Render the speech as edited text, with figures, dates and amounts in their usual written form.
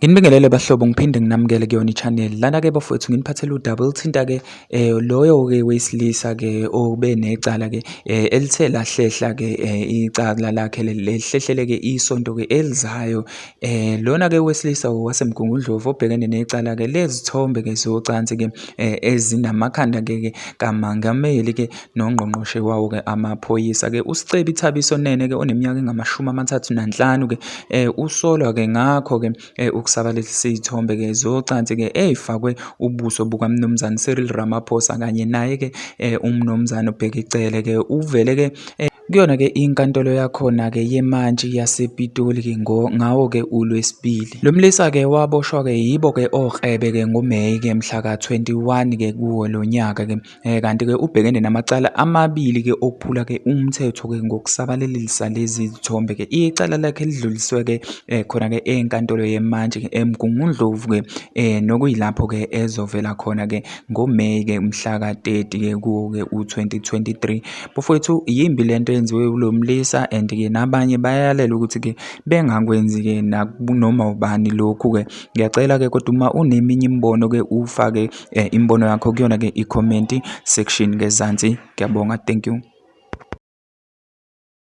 Nginibingelele bahlobo, ngiphinde nginamukele kuyona i-channel lana-ke bafowethu nginiphathele udaba oluthinta-ke loyo-ke wesilisa-ke obe necala-ke elithe lahlehla-ke icala lakhe lehlehlele-ke isonto-ke elizayo. Lona-ke wesilisa wasemgungundlovu obhekene necala-ke lezithombe-ke zocansi-ke ezinamakhanda-ke kamangameli-ke nongqongqoshe wawo-ke amaphoyisa-ke uSicebi Thabiso Nene-ke oneminyaka engama-35-ke usolwa-ke ngakho-ke ukusabalalisa izithombe-ke zocansi-ke ey'fakwe ubuso bukaMnumzane Cele kanye naye-ke umnumzane uBheki Cele-ke uvele-ke kuyona-ke inkantolo yakhona-ke yemantshi yasePitoli-ke ngawo-ke uLwesibili. Lo mlisa-ke waboshwa-ke yibo-ke oKrebe-ke ngoMeyi-ke mhlaka 21-ke kuwo lo nyaka-ke kanti-ke ubhekene namacala amabili-ke okuphula-ke umthetho-ke ngokusabalalisa lezi zithombe-ke. Icala lakhe lidluliswe-ke khona-ke enkantolo yemantshi eMgungundlovu-ke nokuyilapho-ke ezovela khona-ke ngoMeyi-ke mhlaka 30-ke kuwo-ke u-2023. Bafowethu yimbi lento yenziwe ulo mlisa and-ke nabanye bayalela ukuthi-ke bengakwenzi-ke noma ubani lokhu-ke. Ngiyacela-ke kodwa uma uneminye imibono-ke ufake imibono yakho kuyona-ke i-comment section ngezansi. Ngiyabonga, thank you.